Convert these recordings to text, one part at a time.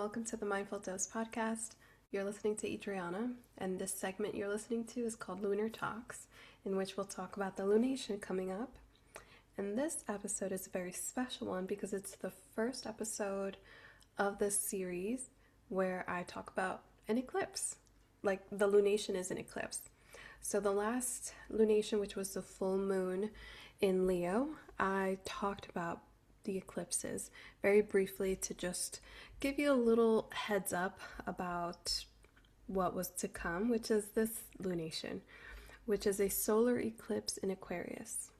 welcome to the Mindful Dose podcast. You're listening to Adriana, and this segment you're listening to is called Lunar Talks, in which we'll talk about the lunation coming up. And this episode is a very special one because it's the first episode of this series where I talk about an eclipse. Like, the lunation is an eclipse. So the last lunation, which was the full moon in Leo, I talked about the eclipses very briefly to just give you a little heads up about what was to come, which is this lunation, which is a solar eclipse in Aquarius.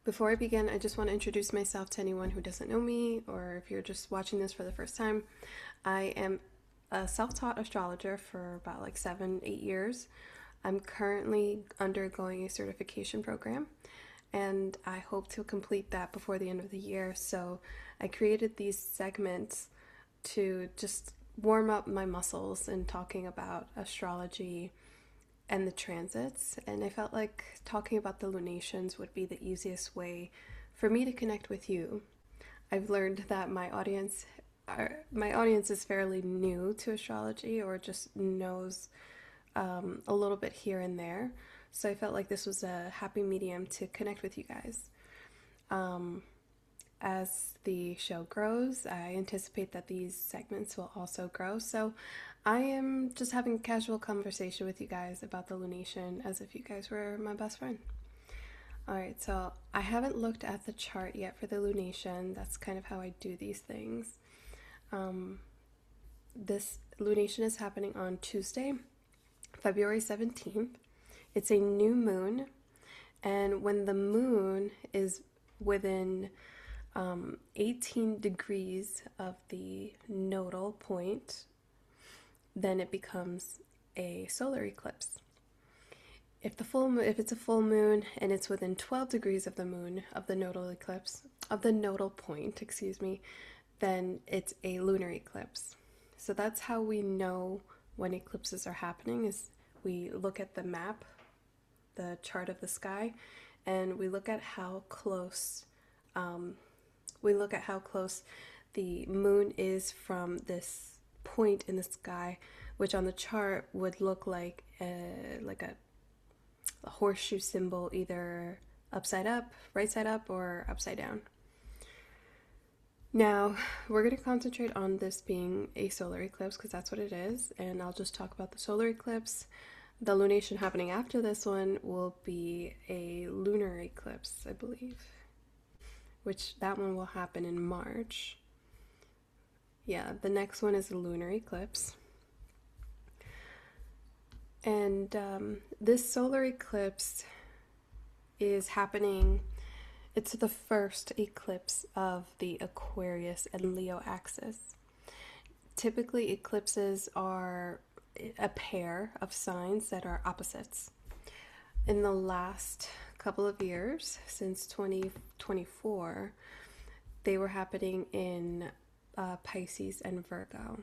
Before I begin, I just want to introduce myself to anyone who doesn't know me, or if you're just watching this for the first time. I am a self-taught astrologer for about 7-8 years. I'm currently undergoing a certification program, and I hope to complete that before the end of the year. So I created these segments to just warm up my muscles in talking about astrology and the transits, and I felt like talking about the lunations would be the easiest way for me to connect with you. I've learned that my audience is fairly new to astrology, or just knows a little bit here and there. So I felt like this was a happy medium to connect with you guys. As the show grows, I anticipate that these segments will also grow. So I am just having a casual conversation with you guys about the lunation as if you guys were my best friend. Alright, so I haven't looked at the chart yet for the lunation. That's kind of how I do these things. This lunation is happening on Tuesday, February 17th. It's a new moon, and when the moon is within 18 degrees of the nodal point, then it becomes a solar eclipse. If it's a full moon and it's within 12 degrees of the moon, of the nodal point, then it's a lunar eclipse. So that's how we know when eclipses are happening, is we look at the map, the chart of the sky, and we look at how close the moon is from this point in the sky, which on the chart would look like a horseshoe symbol, either upside up, right side up, or upside down. Now, we're going to concentrate on this being a solar eclipse because that's what it is, and I'll just talk about the solar eclipse. The lunation happening after this one will be a lunar eclipse, I believe, which that one will happen in March. Yeah, the next one is a lunar eclipse. And this solar eclipse is happening. It's the first eclipse of the Aquarius and Leo axis. Typically, eclipses are a pair of signs that are opposites. In the last couple of years, since 2024, they were happening in Pisces and Virgo.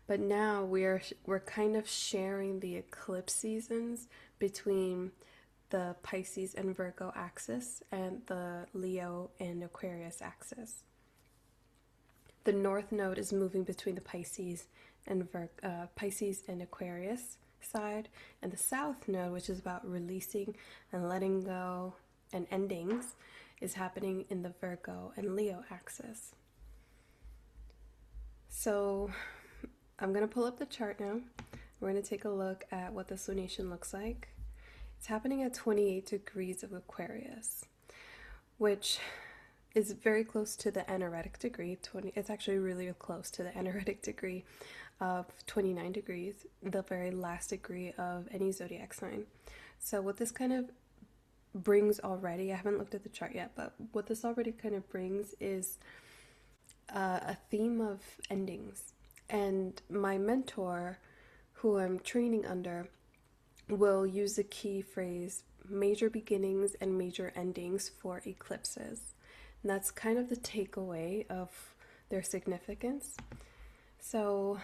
But now we're kind of sharing the eclipse seasons between the Pisces and Virgo axis and the Leo and Aquarius axis. The North Node is moving between the Pisces and Aquarius side, and the South Node, which is about releasing and letting go and endings, is happening in the Virgo and Leo axis. So I'm going to pull up the chart now. We're going to take a look at what this lunation looks like. It's happening at 28 degrees of Aquarius, which is very close to the anaretic degree. It's actually really close to the anaretic degree of 29 degrees, the very last degree of any zodiac sign. So what this kind of brings already, I haven't looked at the chart yet, but what this already kind of brings is a theme of endings. And my mentor, who I'm training under, will use the key phrase major beginnings and major endings for eclipses. And that's kind of the takeaway of their significance. So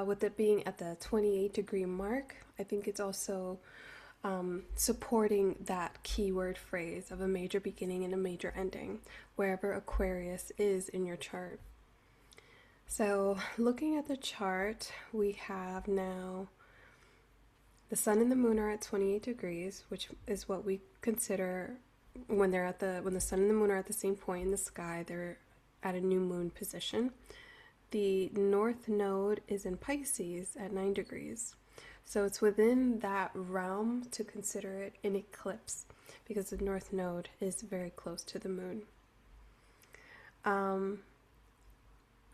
with it being at the 28 degree mark, I think it's also supporting that keyword phrase of a major beginning and a major ending, wherever Aquarius is in your chart. So, looking at the chart, we have now the sun and the moon are at 28 degrees, which is what we consider when the sun and the moon are at the same point in the sky, they're at a new moon position. The north node is in Pisces at 9 degrees. So it's within that realm to consider it an eclipse because the north node is very close to the moon.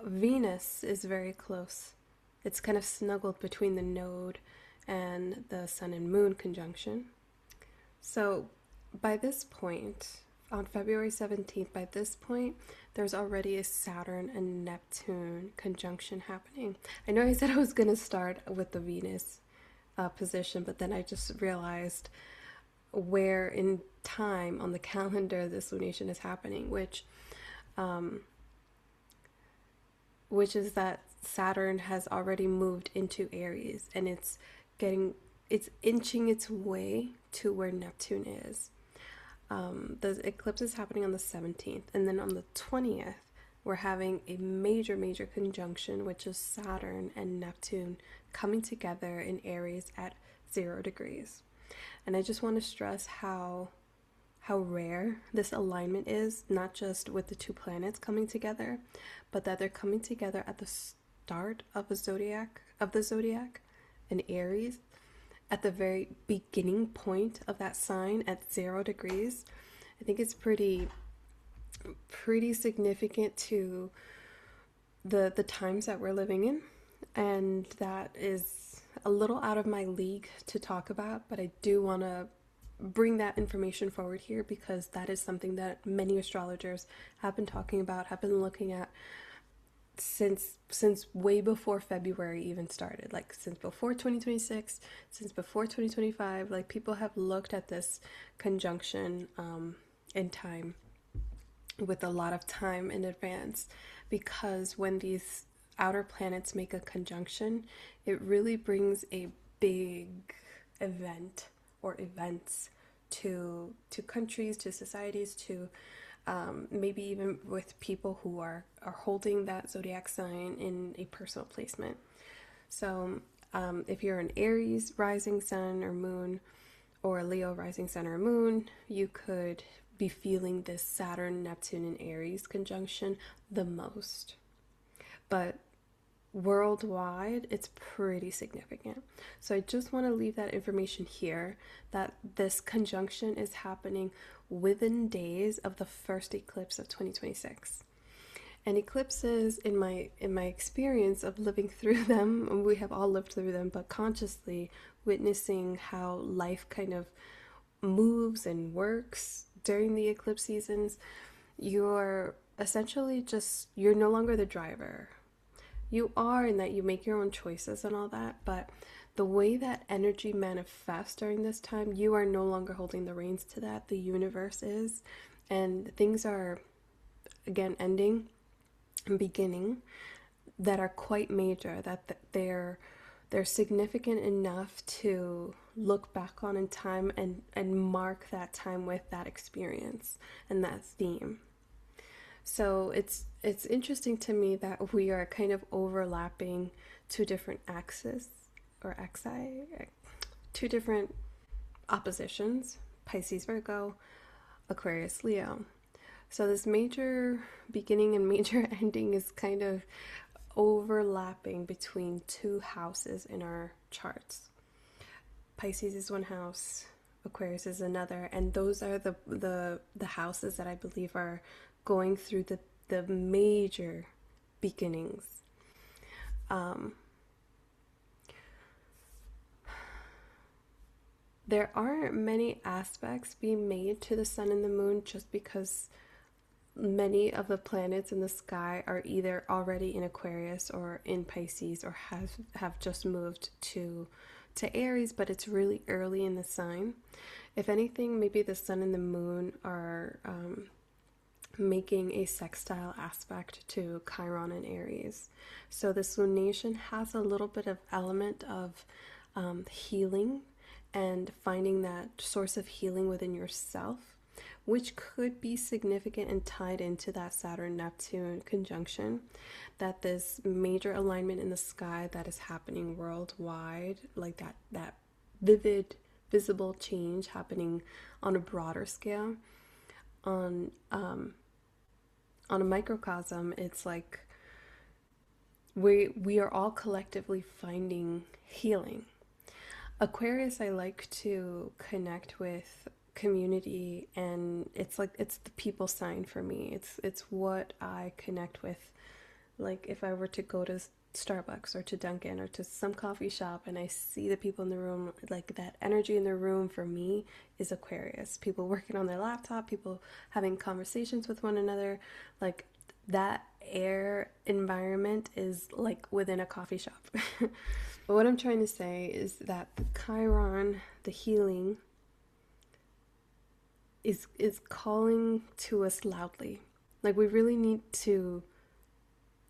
Venus is very close. It's kind of snuggled between the node and the sun and moon conjunction. So by this point, on February 17th, by this point, there's already a Saturn and Neptune conjunction happening. I know I said I was going to start with the Venus position, but then I just realized where in time on the calendar this lunation is happening, which is that Saturn has already moved into Aries, and it's inching its way to where Neptune is. The eclipse is happening on the 17th, and then on the 20th, we're having a major conjunction, which is Saturn and Neptune coming together in Aries at 0 degrees. And I just want to stress how rare this alignment is, not just with the two planets coming together, but that they're coming together at the start of the zodiac in Aries, at the very beginning point of that sign at 0 degrees. I think it's pretty significant to the times that we're living in, and that is a little out of my league to talk about, but I do want to bring that information forward here because that is something that many astrologers have been talking about, have been looking at since way before February even started, like since before 2026, since before 2025. Like, people have looked at this conjunction in time, with a lot of time in advance, because when these outer planets make a conjunction, it really brings a big event or events to countries, to societies, to maybe even with people who are holding that zodiac sign in a personal placement. So if you're an Aries rising sun or moon, or a Leo rising sun or moon, you could be feeling this Saturn, Neptune, and Aries conjunction the most. But worldwide, it's pretty significant. So I just want to leave that information here, that this conjunction is happening within days of the first eclipse of 2026. And eclipses, in my experience of living through them, we have all lived through them, but consciously witnessing how life kind of moves and works during the eclipse seasons, you're essentially you're no longer the driver. You are, in that you make your own choices and all that, but the way that energy manifests during this time, you are no longer holding the reins to that. The universe is, and things are, again, ending and beginning that are quite major, that they're significant enough to look back on in time and mark that time with that experience and that theme. So it's interesting to me that we are kind of overlapping two different axes, or axi, two different oppositions, Pisces, Virgo, Aquarius, Leo. So this major beginning and major ending is kind of overlapping between two houses in our charts. Pisces is one house, Aquarius is another, and those are the houses that I believe are going through the major beginnings. There aren't many aspects being made to the sun and the moon, just because many of the planets in the sky are either already in Aquarius or in Pisces, or have just moved to Aries, but it's really early in the sign. If anything, maybe the sun and the moon are making a sextile aspect to Chiron and Aries. So this lunation has a little bit of element of healing and finding that source of healing within yourself. which could be significant and tied into that Saturn-Neptune conjunction, that this major alignment in the sky that is happening worldwide, like that vivid, visible change happening on a broader scale, on a microcosm, it's like we are all collectively finding healing. Aquarius, I like to connect with community, and it's like it's the people sign for me. It's what I connect with. Like if I were to go to Starbucks or to Dunkin' or to some coffee shop and I see the people in the room, like that energy in the room for me is Aquarius. People working on their laptop, people having conversations with one another, like that air environment is like within a coffee shop. But what I'm trying to say is that the Chiron, the healing, is calling to us loudly. Like we really need to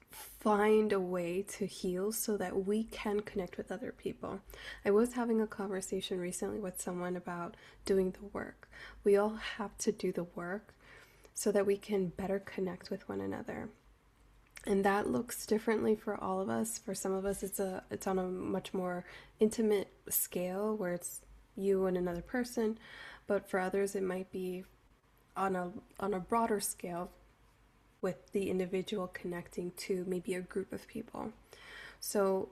find a way to heal so that we can connect with other people. I was having a conversation recently with someone about doing the work. We all have to do the work so that we can better connect with one another. And that looks differently for all of us. For some of us, it's on a much more intimate scale where it's you and another person. But for others, it might be on a broader scale with the individual connecting to maybe a group of people. So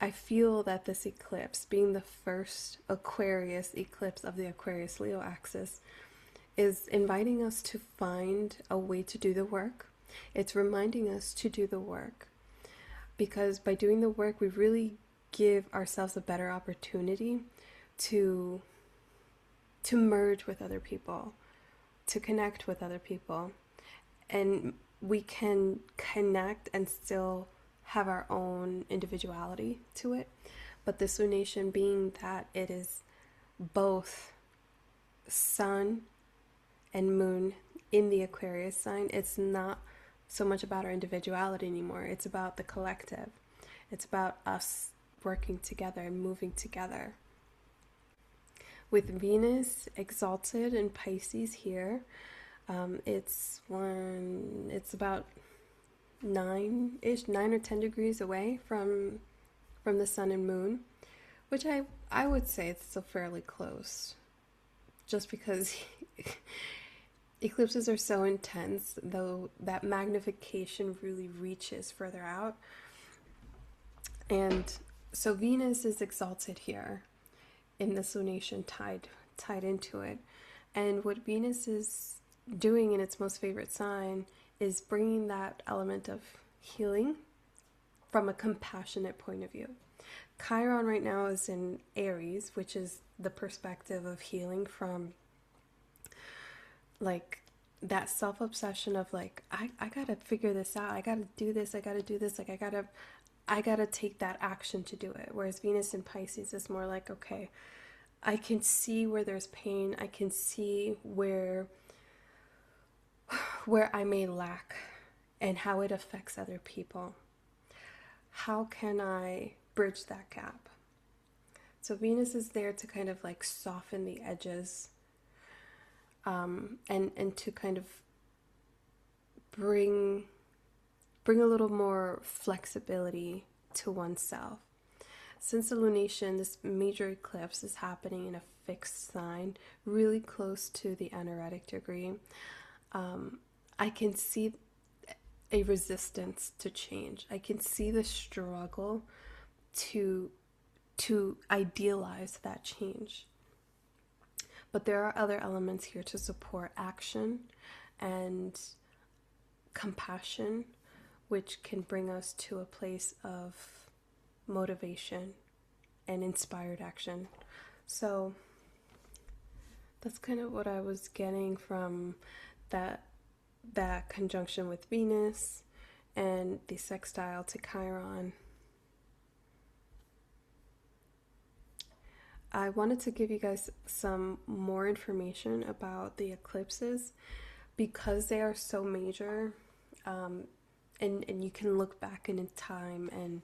I feel that this eclipse, being the first Aquarius eclipse of the Aquarius-Leo axis, is inviting us to find a way to do the work. It's reminding us to do the work, because by doing the work, we really give ourselves a better opportunity to merge with other people, to connect with other people, and we can connect and still have our own individuality to it. But this lunation, being that it is both sun and moon in the Aquarius sign, it's not so much about our individuality anymore. It's about the collective. It's about us working together and moving together. With Venus exalted in Pisces here, it's about 9 or 10 degrees away from the sun and moon, which I would say it's still fairly close, just because eclipses are so intense, though that magnification really reaches further out. And so Venus is exalted here in this lunation, tied into it. And what Venus is doing in its most favorite sign is bringing that element of healing from a compassionate point of view. Chiron right now is in Aries, which is the perspective of healing from like that self-obsession of like, I gotta figure this out, I gotta do this, like I gotta take that action to do it. Whereas Venus in Pisces is more like, okay, I can see where there's pain, I can see where I may lack and how it affects other people. How can I bridge that gap? So Venus is there to kind of like soften the edges, and to kind of bring a little more flexibility to oneself. Since the lunation, this major eclipse is happening in a fixed sign, really close to the anaretic degree, I can see a resistance to change. I can see the struggle to idealize that change. But there are other elements here to support action and compassion, which can bring us to a place of motivation and inspired action. So that's kind of what I was getting from that conjunction with Venus and the sextile to Chiron. I wanted to give you guys some more information about the eclipses because they are so major, and you can look back in time and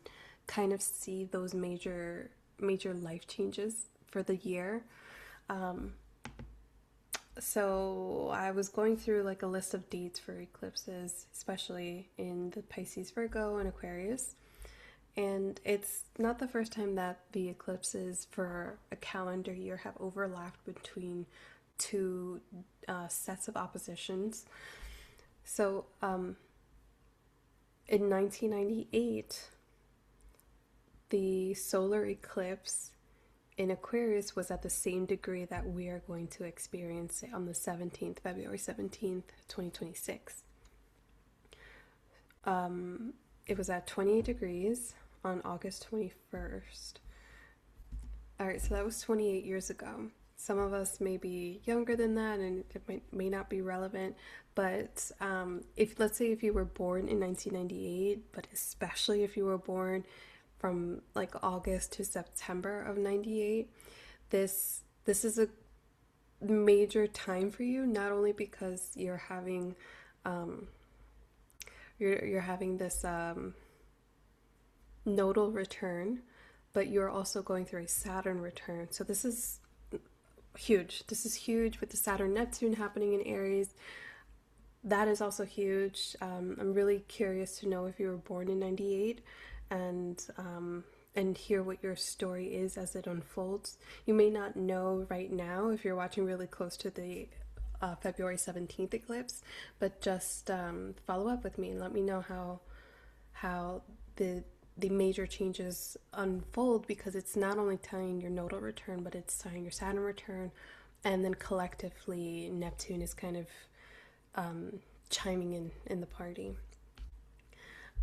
kind of see those major life changes for the year. So I was going through like a list of dates for eclipses, especially in the Pisces, Virgo, and Aquarius. And it's not the first time that the eclipses for a calendar year have overlapped between two sets of oppositions. So in 1998, the solar eclipse in Aquarius was at the same degree that we are going to experience it on the 17th, February 17th, 2026. It was at 28 degrees on August 21st. All right, so that was 28 years ago. Some of us may be younger than that and it may not be relevant, but if let's say if you were born in 1998, but especially if you were born from like August to September of 98, this is a major time for you, not only because you're having you're having this nodal return, but you're also going through a Saturn return. So this is huge. This is huge with the Saturn Neptune happening in Aries. That is also huge. I'm really curious to know if you were born in 98 and hear what your story is as it unfolds. You may not know right now if you're watching really close to the February 17th eclipse, but just follow up with me and let me know how the major changes unfold, because it's not only tying your nodal return, but it's tying your Saturn return, and then collectively Neptune is kind of chiming in the party.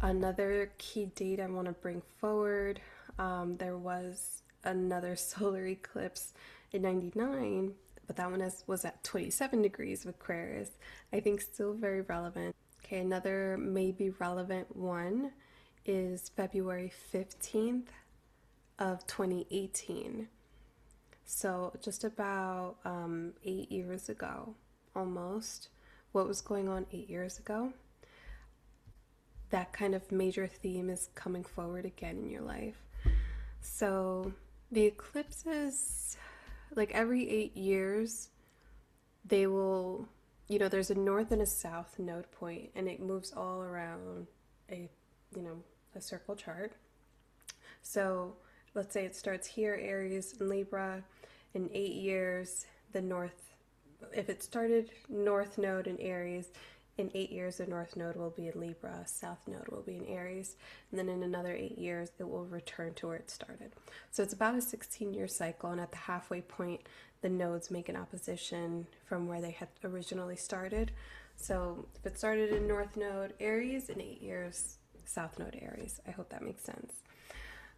Another key date I want to bring forward, there was another solar eclipse in 99, but that one was at 27 degrees of Aquarius. I think still very relevant. Okay, another maybe relevant one is February 15th of 2018. So just about 8 years ago, almost. What was going on 8 years ago? That kind of major theme is coming forward again in your life. So the eclipses, like every 8 years, they will, there's a north and a south node point, and it moves all around a circle chart. So let's say it starts here, Aries and Libra, in 8 years, the north, if it started north node in Aries, in 8 years the north node will be in Libra, south node will be in Aries, and then in another 8 years it will return to where it started. So it's about a 16-year cycle, and at the halfway point the nodes make an opposition from where they had originally started. So if it started in north node Aries, in 8 years south node Aries. I hope that makes sense.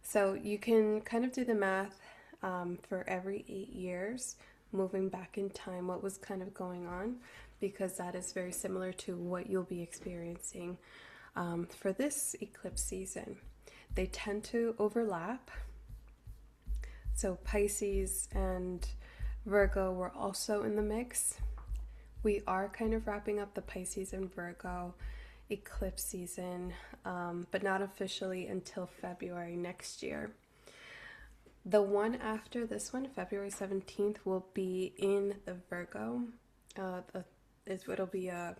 So you can kind of do the math for every 8 years, moving back in time, what was kind of going on, because that is very similar to what you'll be experiencing for this eclipse season. They tend to overlap. So Pisces and Virgo were also in the mix. We are kind of wrapping up the Pisces and Virgo eclipse season, but not officially until February next year. The one after this one, February 17th, will be in the Virgo. It'll be a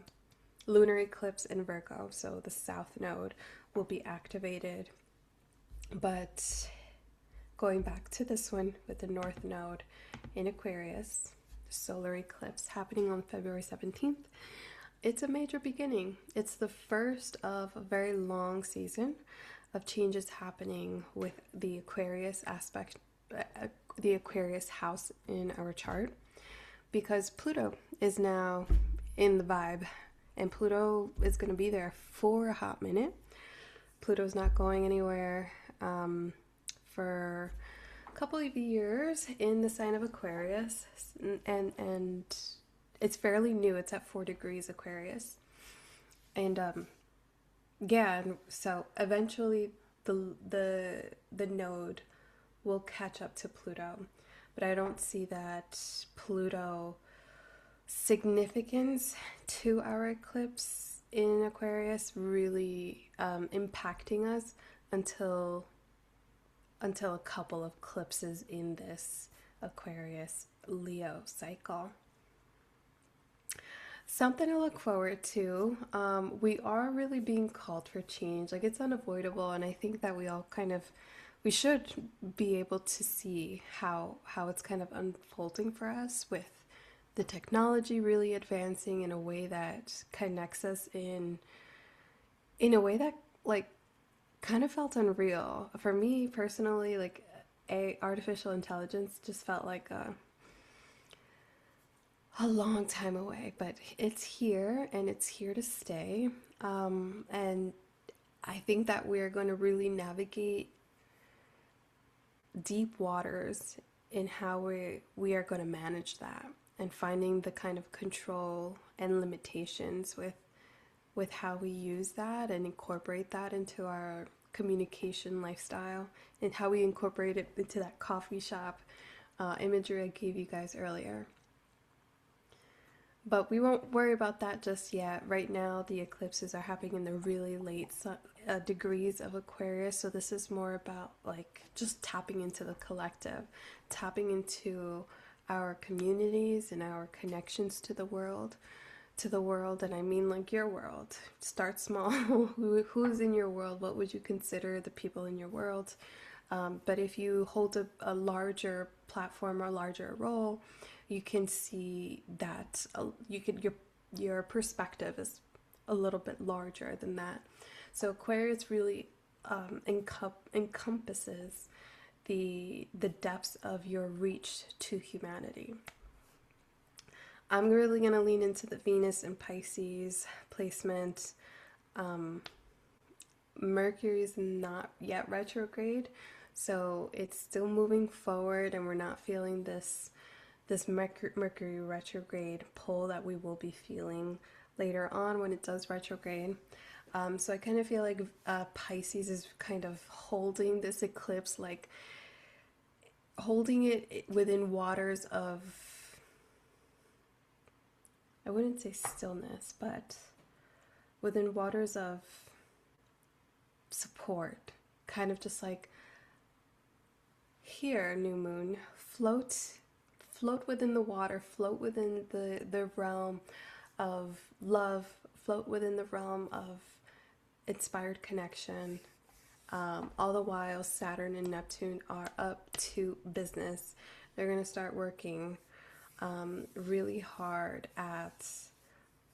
lunar eclipse in Virgo, so the south node will be activated. But going back to this one with the north node in Aquarius, solar eclipse happening on February 17th, it's a major beginning. It's the first of a very long season of changes happening with the Aquarius aspect, the Aquarius house in our chart, because Pluto is now in the vibe, and Pluto is going to be there for a hot minute. Pluto's not going anywhere for a couple of years in the sign of Aquarius, and it's fairly new. It's at 4 degrees Aquarius. And so eventually the node will catch up to Pluto. But I don't see that Pluto significance to our eclipse in Aquarius really impacting us until a couple of eclipses in this Aquarius Leo cycle. Something to look forward to. We are really being called for change. Like it's unavoidable, and I think that we all we should be able to see how it's kind of unfolding for us with the technology really advancing in a way that connects us in a way that like kind of felt unreal for me personally. Like a artificial intelligence just felt like a long time away, but it's here and it's here to stay. And I think that we're going to really navigate deep waters in how we are going to manage that, and finding the kind of control and limitations with how we use that and incorporate that into our communication lifestyle, and how we incorporate it into that coffee shop imagery I gave you guys earlier. But we won't worry about that just yet. Right now, the eclipses are happening in the really late degrees of Aquarius. So this is more about like just tapping into the collective, tapping into our communities and our connections to the world. And I mean like your world. Start small. Who's in your world? What would you consider the people in your world? But if you hold a larger platform or a larger role, you can see that your perspective is a little bit larger than that. So Aquarius really encompasses the depths of your reach to humanity. I'm really going to lean into the Venus and Pisces placement. Mercury is not yet retrograde, so it's still moving forward, and we're not feeling this Mercury retrograde pull that we will be feeling later on when it does retrograde. So I kind of feel like Pisces is kind of holding this eclipse, like holding it within waters of, I wouldn't say stillness, but within waters of support. Kind of just like, here, new moon, float within the water, float within the realm of love, float within the realm of inspired connection. All the while, Saturn and Neptune are up to business. They're going to start working really hard at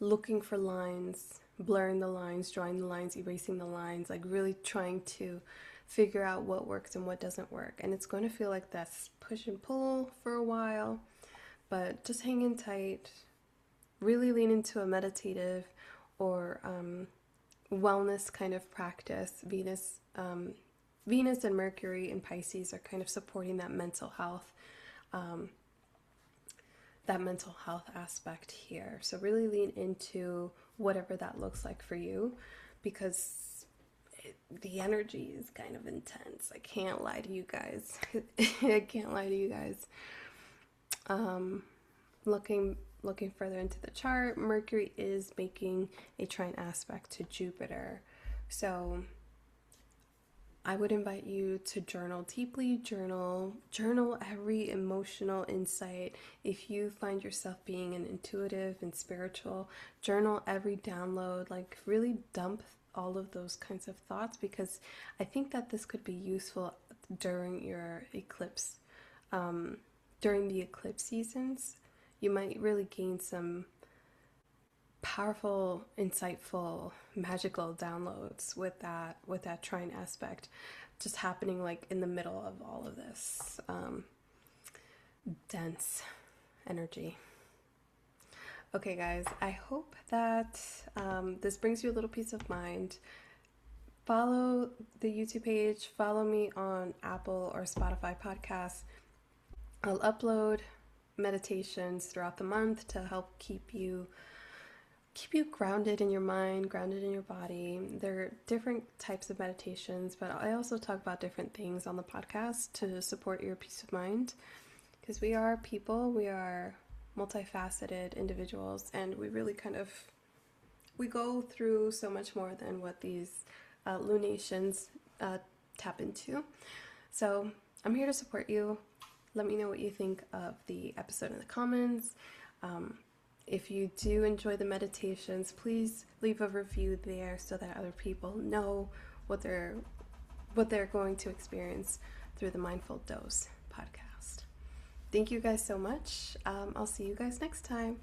looking for lines, blurring the lines, drawing the lines, erasing the lines, like really trying to figure out what works and what doesn't work. And it's going to feel like that's push and pull for a while, but just hang in tight. Really lean into a meditative or wellness kind of practice. Venus and Mercury in Pisces are kind of supporting that mental health aspect here. So really lean into whatever that looks like for you, because the energy is kind of intense. I can't lie to you guys. I can't lie to you guys. Looking further into the chart, Mercury is making a trine aspect to Jupiter. So I would invite you to journal deeply, journal every emotional insight. If you find yourself being an intuitive and spiritual, journal every download, like really dump all of those kinds of thoughts, because I think that this could be useful during your eclipse, during the eclipse seasons. You might really gain some powerful, insightful, magical downloads with that trine aspect just happening like in the middle of all of this dense energy. Okay guys, I hope that this brings you a little peace of mind. Follow the YouTube page, follow me on Apple or Spotify podcasts. I'll upload meditations throughout the month to help keep you grounded in your mind, grounded in your body. There are different types of meditations, but I also talk about different things on the podcast to support your peace of mind, because we are people, we are multifaceted individuals, and we really we go through so much more than what these lunations tap into. So I'm here to support you. Let me know what you think of the episode in the comments. If you do enjoy the meditations, please leave a review there so that other people know what they're going to experience through the Mindful Dose podcast. Thank you guys so much. I'll see you guys next time.